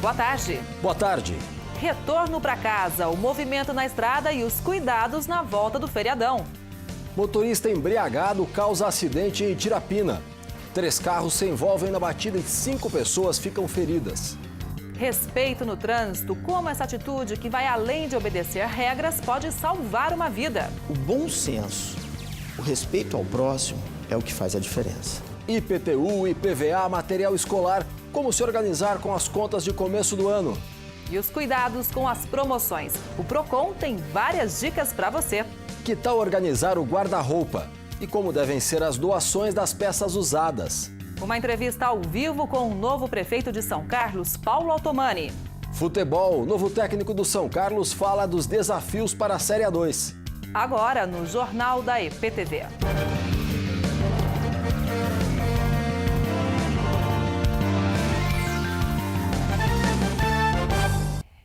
boa tarde. Boa tarde. Retorno para casa, o movimento na estrada e os cuidados na volta do feriadão. Motorista embriagado causa acidente em Tirapina. 3 carros se envolvem na batida e 5 pessoas ficam feridas. Respeito no trânsito, como essa atitude que vai além de obedecer regras pode salvar uma vida. O bom senso, o respeito ao próximo é o que faz a diferença. IPTU, IPVA, material escolar, como se organizar com as contas de começo do ano. E os cuidados com as promoções. O Procon tem várias dicas para você. Que tal organizar o guarda-roupa? E como devem ser as doações das peças usadas? Uma entrevista ao vivo com o novo prefeito de São Carlos, Paulo Altomani. Futebol, o novo técnico do São Carlos fala dos desafios para a Série A2. Agora no Jornal da EPTV.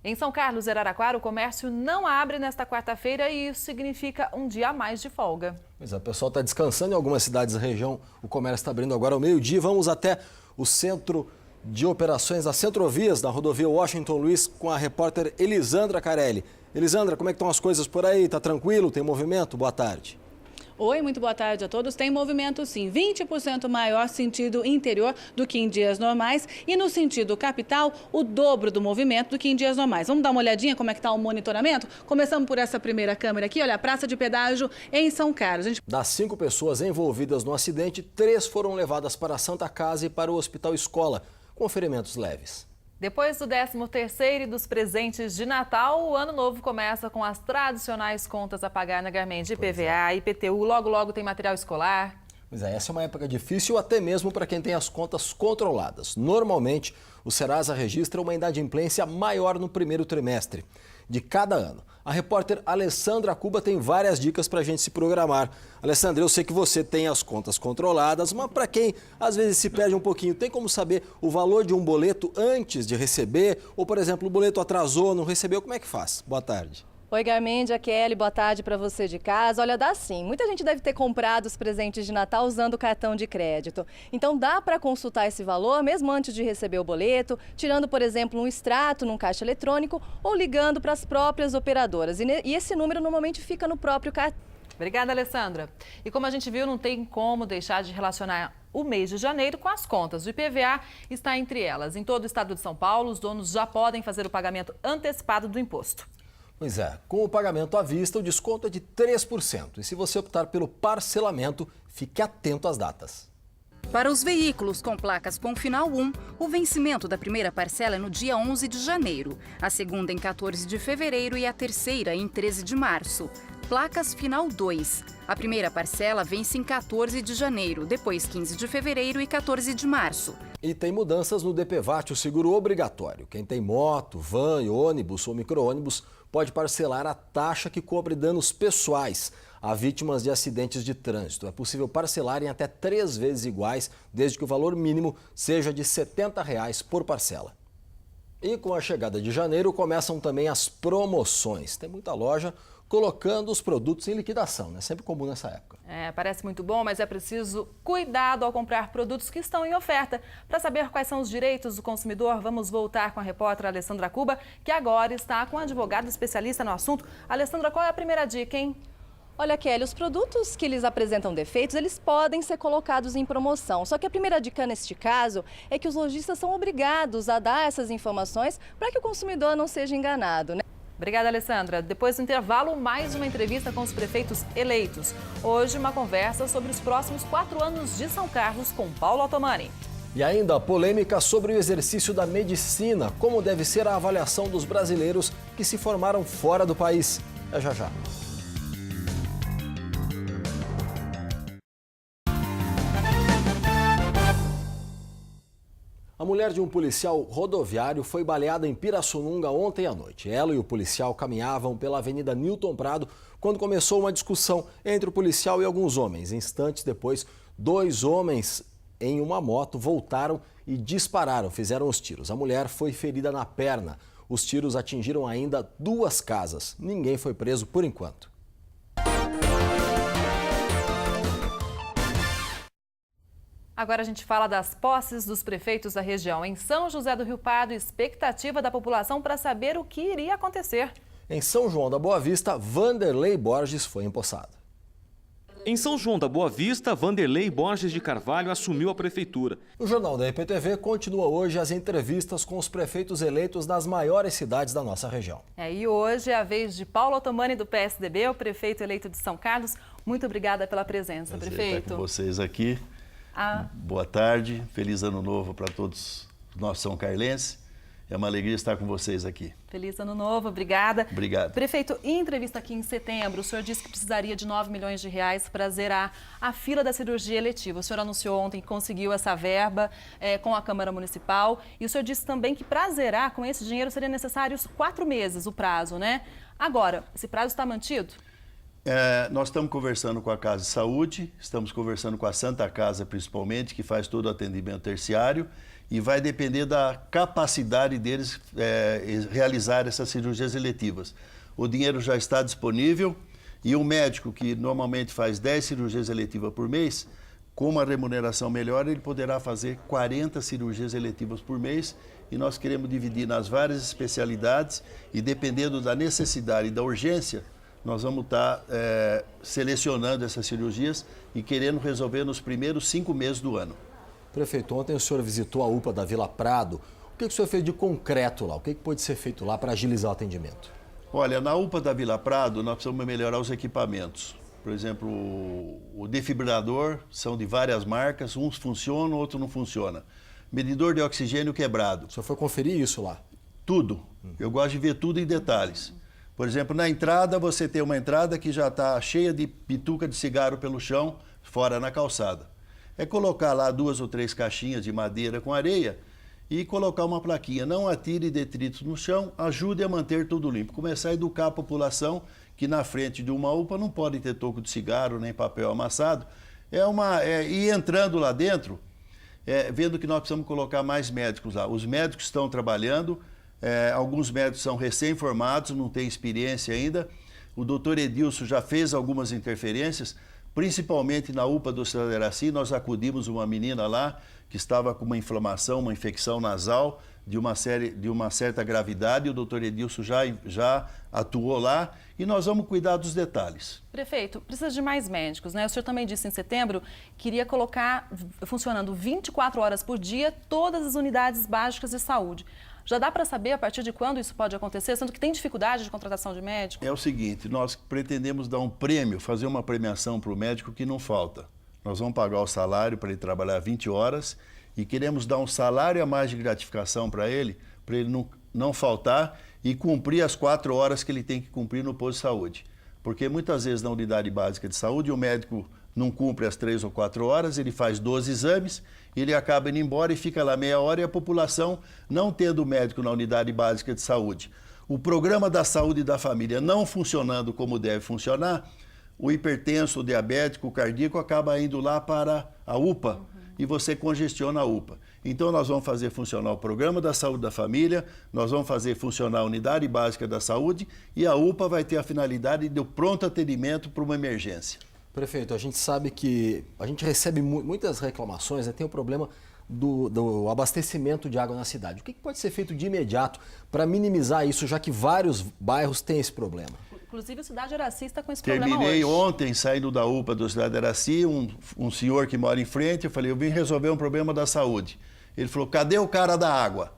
Em São Carlos, Araraquara, o comércio não abre nesta quarta-feira e isso significa um dia a mais de folga. Pois é, o pessoal está descansando em algumas cidades da região. O comércio está abrindo agora ao meio-dia. Vamos até o centro de operações das Centrovias, da rodovia Washington Luiz, com a repórter Elisandra Carelli. Elisandra, como é que estão as coisas por aí? Está tranquilo? Tem movimento? Boa tarde. Oi, muito boa tarde a todos. Tem movimento sim, 20% maior sentido interior do que em dias normais e no sentido capital, o dobro do movimento do que em dias normais. Vamos dar uma olhadinha como é que está o monitoramento? Começamos por essa primeira câmera aqui, olha, a praça de pedágio em São Carlos. Das 5 pessoas envolvidas no acidente, 3 foram levadas para a Santa Casa e para o Hospital Escola, com ferimentos leves. Depois do 13º e dos presentes de Natal, o ano novo começa com as tradicionais contas a pagar na Garmente, IPVA, IPTU, logo tem material escolar. Pois é, essa é uma época difícil até mesmo para quem tem as contas controladas. Normalmente, o Serasa registra uma inadimplência maior no primeiro trimestre de cada ano. A repórter Alessandra Cuba tem várias dicas para a gente se programar. Alessandra, eu sei que você tem as contas controladas, mas para quem às vezes se perde um pouquinho, tem como saber o valor de um boleto antes de receber? Ou, por exemplo, o boleto atrasou, não recebeu, como é que faz? Boa tarde. Oi, Garmendia, Kelly, boa tarde para você de casa. Olha, dá sim. Muita gente deve ter comprado os presentes de Natal usando o cartão de crédito. Então, dá para consultar esse valor mesmo antes de receber o boleto, tirando, por exemplo, um extrato num caixa eletrônico ou ligando para as próprias operadoras. E esse número normalmente fica no próprio cartão. Obrigada, Alessandra. E como a gente viu, não tem como deixar de relacionar o mês de janeiro com as contas. O IPVA está entre elas. Em todo o estado de São Paulo, os donos já podem fazer o pagamento antecipado do imposto. Pois é, com o pagamento à vista, o desconto é de 3%. E se você optar pelo parcelamento, fique atento às datas. Para os veículos com placas com final 1, o vencimento da primeira parcela é no dia 11 de janeiro, a segunda em 14 de fevereiro e a terceira em 13 de março. Placas final 2. A primeira parcela vence em 14 de janeiro, depois 15 de fevereiro e 14 de março. E tem mudanças no DPVAT, o seguro obrigatório. Quem tem moto, van, ônibus ou micro-ônibus pode parcelar a taxa que cobre danos pessoais a vítimas de acidentes de trânsito. É possível parcelar em até 3 vezes iguais, desde que o valor mínimo seja de R$ 70 por parcela. E com a chegada de janeiro começam também as promoções. Tem muita loja colocando os produtos em liquidação, né? Sempre comum nessa época. Parece muito bom, mas é preciso cuidado ao comprar produtos que estão em oferta. Para saber quais são os direitos do consumidor, vamos voltar com a repórter Alessandra Cuba, que agora está com um advogado especialista no assunto. Alessandra, qual é a primeira dica, hein? Olha, Kelly, os produtos que eles apresentam defeitos, eles podem ser colocados em promoção. Só que a primeira dica neste caso é que os lojistas são obrigados a dar essas informações para que o consumidor não seja enganado, né? Obrigada, Alessandra. Depois do intervalo, mais uma entrevista com os prefeitos eleitos. Hoje, uma conversa sobre os próximos 4 anos de São Carlos com Paulo Altomani. E ainda polêmica sobre o exercício da medicina, como deve ser a avaliação dos brasileiros que se formaram fora do país. É já já. A mulher de um policial rodoviário foi baleada em Pirassununga ontem à noite. Ela e o policial caminhavam pela Avenida Newton Prado quando começou uma discussão entre o policial e alguns homens. Instantes depois, 2 homens em uma moto voltaram e dispararam, fizeram os tiros. A mulher foi ferida na perna. Os tiros atingiram ainda 2 casas. Ninguém foi preso por enquanto. Agora a gente fala das posses dos prefeitos da região. Em São José do Rio Pardo, expectativa da população para saber o que iria acontecer. Em São João da Boa Vista, Vanderlei Borges foi empossado. Em São João da Boa Vista, Vanderlei Borges de Carvalho assumiu a prefeitura. O Jornal da EPTV continua hoje as entrevistas com os prefeitos eleitos das maiores cidades da nossa região. E hoje é a vez de Paulo Otomani, do PSDB, o prefeito eleito de São Carlos. Muito obrigada pela presença, prefeito. Estar com vocês aqui. Boa tarde, feliz ano novo para todos nós são carlenses. É uma alegria estar com vocês aqui. Feliz ano novo, obrigada. Obrigado. Prefeito, em entrevista aqui em setembro, o senhor disse que precisaria de 9 milhões de reais para zerar a fila da cirurgia eletiva. O senhor anunciou ontem que conseguiu essa verba com a Câmara Municipal. E o senhor disse também que para zerar com esse dinheiro seria necessários 4 meses o prazo, né? Agora, esse prazo está mantido? Nós estamos conversando com a Casa de Saúde, estamos conversando com a Santa Casa principalmente, que faz todo o atendimento terciário. E vai depender da capacidade deles realizar essas cirurgias eletivas. O dinheiro já está disponível e o médico que normalmente faz 10 cirurgias eletivas por mês, com uma remuneração melhor, ele poderá fazer 40 cirurgias eletivas por mês e nós queremos dividir nas várias especialidades e dependendo da necessidade e da urgência, nós vamos estar selecionando essas cirurgias e querendo resolver nos primeiros 5 meses do ano. Prefeito, ontem o senhor visitou a UPA da Vila Prado. O que o senhor fez de concreto lá? O que pode ser feito lá para agilizar o atendimento? Olha, na UPA da Vila Prado nós precisamos melhorar os equipamentos. Por exemplo, o defibrilador são de várias marcas, uns funcionam, outros não funcionam. Medidor de oxigênio quebrado. O senhor foi conferir isso lá? Tudo. Eu gosto de ver tudo em detalhes. Por exemplo, na entrada você tem uma entrada que já está cheia de bituca de cigarro pelo chão, fora na calçada. É colocar lá 2 ou 3 caixinhas de madeira com areia e colocar uma plaquinha. Não atire detritos no chão, ajude a manter tudo limpo. Começar a educar a população que na frente de uma UPA não pode ter toco de cigarro nem papel amassado. E entrando lá dentro, vendo que nós precisamos colocar mais médicos lá. Os médicos estão trabalhando, alguns médicos são recém-formados, não têm experiência ainda. O doutor Edilson já fez algumas interferências. Principalmente na UPA do Cidade Araci, nós acudimos uma menina lá que estava com uma inflamação, uma infecção nasal de uma certa gravidade. O doutor Edilson já atuou lá e nós vamos cuidar dos detalhes. Prefeito, precisa de mais médicos, né? O senhor também disse em setembro que iria colocar funcionando 24 horas por dia todas as unidades básicas de saúde. Já dá para saber a partir de quando isso pode acontecer, sendo que tem dificuldade de contratação de médico? É o seguinte, nós pretendemos dar um prêmio, fazer uma premiação para o médico que não falta. Nós vamos pagar o salário para ele trabalhar 20 horas e queremos dar um salário a mais de gratificação para ele não faltar e cumprir as 4 horas que ele tem que cumprir no posto de saúde. Porque muitas vezes na unidade básica de saúde o médico não cumpre as 3 ou 4 horas, ele faz 12 exames, ele acaba indo embora e fica lá meia hora e a população não tendo médico na unidade básica de saúde. O programa da saúde da família não funcionando como deve funcionar, o hipertenso, o diabético, o cardíaco acaba indo lá para a UPA e você congestiona a UPA. Então nós vamos fazer funcionar o programa da saúde da família, nós vamos fazer funcionar a unidade básica da saúde e a UPA vai ter a finalidade de pronto atendimento para uma emergência. Prefeito, a gente sabe que a gente recebe muitas reclamações, né? Tem o problema do abastecimento de água na cidade. O que pode ser feito de imediato para minimizar isso, já que vários bairros têm esse problema? Inclusive, a Cidade Araci está com esse problema hoje. Terminei ontem, saindo da UPA do Cidade Araci, um senhor que mora em frente, eu falei, eu vim resolver um problema da saúde. Ele falou, cadê o cara da água?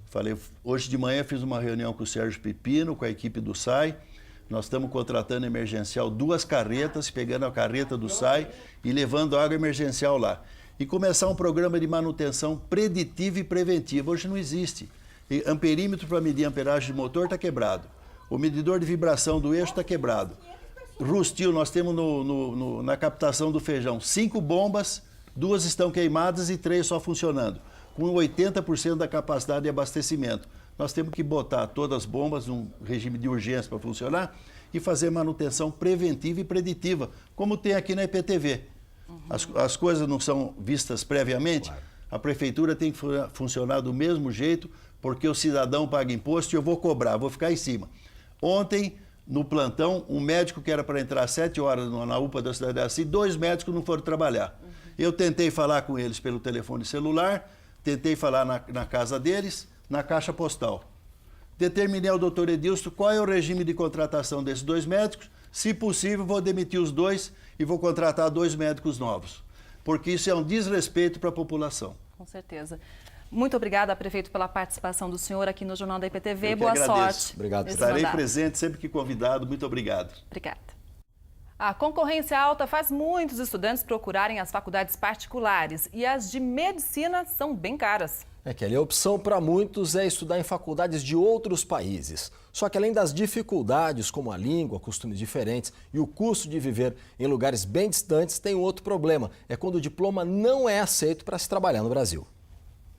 Falei, hoje de manhã fiz uma reunião com o Sérgio Pepino, com a equipe do SAI. Nós estamos contratando emergencial 2 carretas, pegando a carreta do SAI e levando água emergencial lá. E começar um programa de manutenção preditiva e preventiva. Hoje não existe. E amperímetro para medir a amperagem de motor está quebrado. O medidor de vibração do eixo está quebrado. Rustil, nós temos na captação do feijão 5 bombas, 2 estão queimadas e 3 só funcionando, com 80% da capacidade de abastecimento. Nós temos que botar todas as bombas num regime de urgência para funcionar e fazer manutenção preventiva e preditiva, como tem aqui na EPTV. As coisas não são vistas previamente, a prefeitura tem que funcionar do mesmo jeito, porque o cidadão paga imposto e eu vou cobrar, vou ficar em cima. Ontem, no plantão, um médico que era para entrar às 7 horas na UPA da Cidade Araci, 2 médicos não foram trabalhar. Eu tentei falar com eles pelo telefone celular, tentei falar na casa deles, na caixa postal. Determinei ao doutor Edilson qual é o regime de contratação desses 2 médicos. Se possível, vou demitir os 2 e vou contratar 2 médicos novos. Porque isso é um desrespeito para a população. Com certeza. Muito obrigada, prefeito, pela participação do senhor aqui no Jornal da IPTV. Eu que Boa agradeço. sorte. Obrigado. Estarei presente sempre que convidado. Muito obrigado. Obrigada. A concorrência alta faz muitos estudantes procurarem as faculdades particulares e as de medicina são bem caras. Kelly, a opção para muitos é estudar em faculdades de outros países. Só que além das dificuldades, como a língua, costumes diferentes e o custo de viver em lugares bem distantes, tem um outro problema. É quando o diploma não é aceito para se trabalhar no Brasil.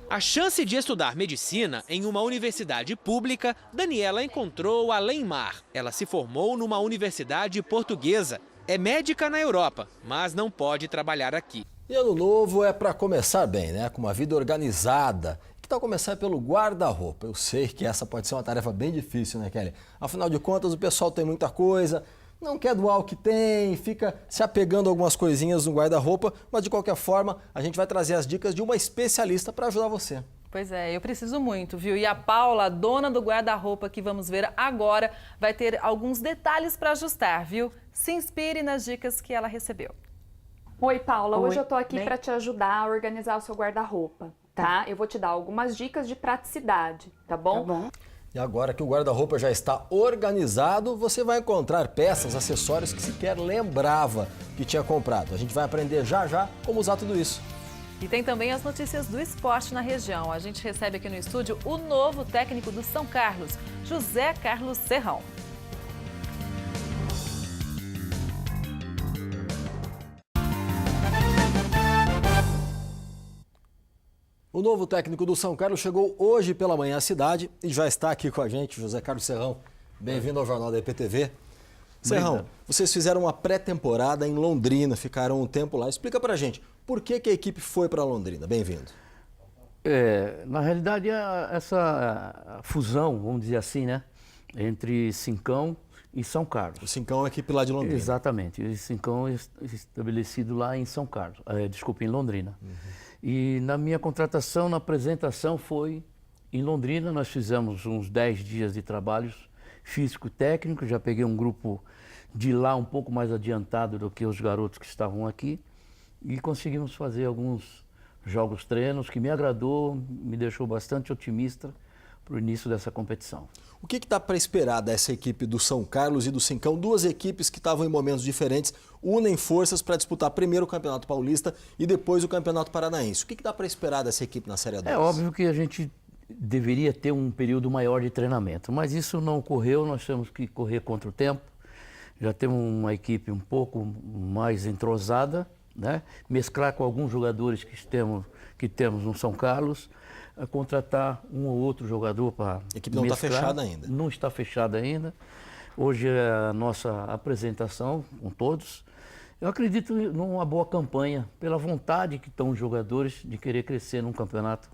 A chance de estudar medicina em uma universidade pública, Daniela encontrou além mar. Ela se formou numa universidade portuguesa. É médica na Europa, mas não pode trabalhar aqui. E ano novo é para começar bem, né? Com uma vida organizada. Que tal começar pelo guarda-roupa? Eu sei que essa pode ser uma tarefa bem difícil, né, Kelly? Afinal de contas, o pessoal tem muita coisa, não quer doar o que tem, fica se apegando a algumas coisinhas no guarda-roupa, mas de qualquer forma, a gente vai trazer as dicas de uma especialista para ajudar você. Pois é, eu preciso muito, viu? E a Paula, dona do guarda-roupa que vamos ver agora, vai ter alguns detalhes para ajustar, viu? Se inspire nas dicas que ela recebeu. Oi, Paula. Oi. Hoje eu tô aqui para te ajudar a organizar o seu guarda-roupa, tá? Eu vou te dar algumas dicas de praticidade, tá bom? Tá bom. E agora que o guarda-roupa já está organizado, você vai encontrar peças, acessórios que sequer lembrava que tinha comprado. A gente vai aprender já já como usar tudo isso. E tem também as notícias do esporte na região. A gente recebe aqui no estúdio o novo técnico do São Carlos, José Carlos Serrão. O novo técnico do São Carlos chegou hoje pela manhã à cidade e já está aqui com a gente, José Carlos Serrão. Bem-vindo ao Jornal da IPTV. Serrão, vocês fizeram uma pré-temporada em Londrina, ficaram um tempo lá. Explica pra gente, por que a equipe foi para Londrina? Bem-vindo. Na realidade, essa fusão, vamos dizer assim, né, entre Cincão e São Carlos. O Cincão é a equipe lá de Londrina. Exatamente, o Cincão é estabelecido lá em São Carlos, em Londrina. E na minha contratação, na apresentação, foi em Londrina. Nós fizemos uns 10 dias de trabalhos físico-técnico, já peguei um grupo de lá um pouco mais adiantado do que os garotos que estavam aqui e conseguimos fazer alguns jogos treinos que me agradou, me deixou bastante otimista para o início dessa competição. O que dá para esperar dessa equipe do São Carlos e do Cincão? Duas equipes que estavam em momentos diferentes, unem forças para disputar primeiro o Campeonato Paulista e depois o Campeonato Paranaense. O que dá para esperar dessa equipe na Série A2? É óbvio que a gente deveria ter um período maior de treinamento, mas isso não ocorreu, nós temos que correr contra o tempo. Já temos uma equipe um pouco mais entrosada, né? Mesclar com alguns jogadores que temos no São Carlos, a contratar um ou outro jogador para A equipe não está fechada ainda. Não está fechada ainda. Hoje é a nossa apresentação com todos. Eu acredito numa boa campanha, pela vontade que estão os jogadores de querer crescer num campeonato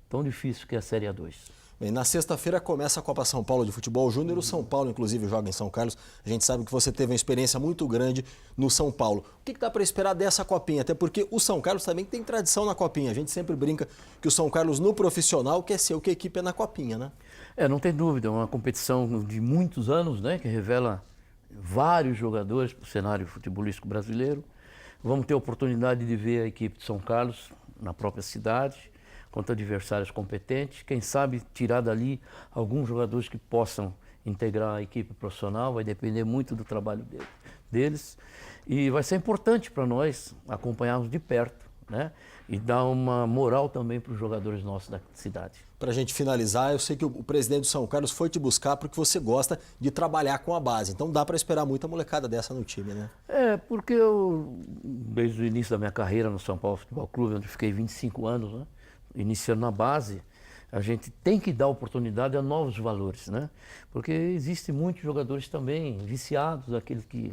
tão difícil que é a Série A2. Bem, na sexta-feira começa a Copa São Paulo de Futebol Júnior. O São Paulo, inclusive, joga em São Carlos. A gente sabe que você teve uma experiência muito grande no São Paulo. O que dá para esperar dessa Copinha? Até porque o São Carlos também tem tradição na Copinha. A gente sempre brinca que o São Carlos, no profissional, quer ser o que a equipe é na Copinha, né? Não tem dúvida. É uma competição de muitos anos, né? Que revela vários jogadores para o cenário futebolístico brasileiro. Vamos ter a oportunidade de ver a equipe de São Carlos na própria cidade, contra adversários competentes, quem sabe tirar dali alguns jogadores que possam integrar a equipe profissional, vai depender muito do trabalho deles. E vai ser importante para nós acompanharmos de perto, né? E dar uma moral também para os jogadores nossos da cidade. Para a gente finalizar, eu sei que o presidente do São Carlos foi te buscar porque você gosta de trabalhar com a base. Então dá para esperar muita molecada dessa no time, né? Porque eu, desde o início da minha carreira no São Paulo Futebol Clube, onde fiquei 25 anos, né? Iniciando na base, a gente tem que dar oportunidade a novos valores, né? Porque existem muitos jogadores também viciados, aqueles que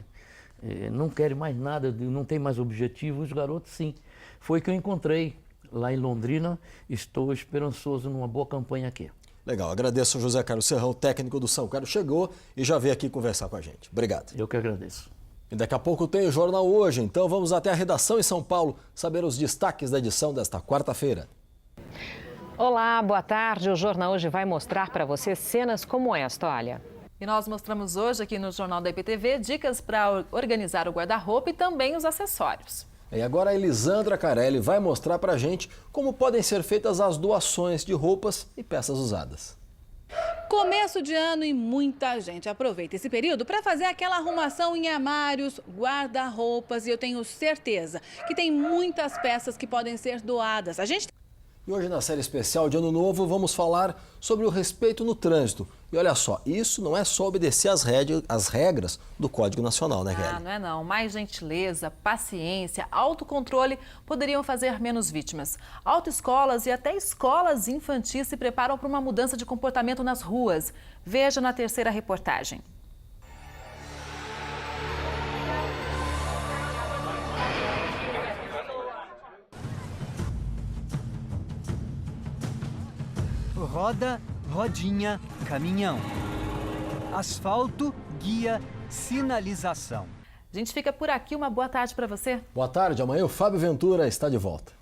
não querem mais nada, não tem mais objetivo. Os garotos, sim. Foi que eu encontrei lá em Londrina. Estou esperançoso numa boa campanha aqui. Legal, agradeço ao José Carlos Serrão, técnico do São Carlos. Chegou e já veio aqui conversar com a gente. Obrigado. Eu que agradeço. E daqui a pouco tem o Jornal Hoje, então vamos até a redação em São Paulo saber os destaques da edição desta quarta-feira. Olá, boa tarde. O Jornal Hoje vai mostrar para você cenas como esta, olha. E nós mostramos hoje aqui no Jornal da IPTV dicas para organizar o guarda-roupa e também os acessórios. E agora a Elisandra Carelli vai mostrar pra gente como podem ser feitas as doações de roupas e peças usadas. Começo de ano e muita gente aproveita esse período para fazer aquela arrumação em armários, guarda-roupas, e eu tenho certeza que tem muitas peças que podem ser doadas. E hoje na série especial de Ano Novo vamos falar sobre o respeito no trânsito. E olha só, isso não é só obedecer às regras do Código Nacional, né, Kelly? Não é não. Mais gentileza, paciência, autocontrole poderiam fazer menos vítimas. Autoescolas e até escolas infantis se preparam para uma mudança de comportamento nas ruas. Veja na terceira reportagem. Roda, rodinha, caminhão. Asfalto, guia, sinalização. A gente fica por aqui. Uma boa tarde para você. Boa tarde. Amanhã o Fábio Ventura está de volta.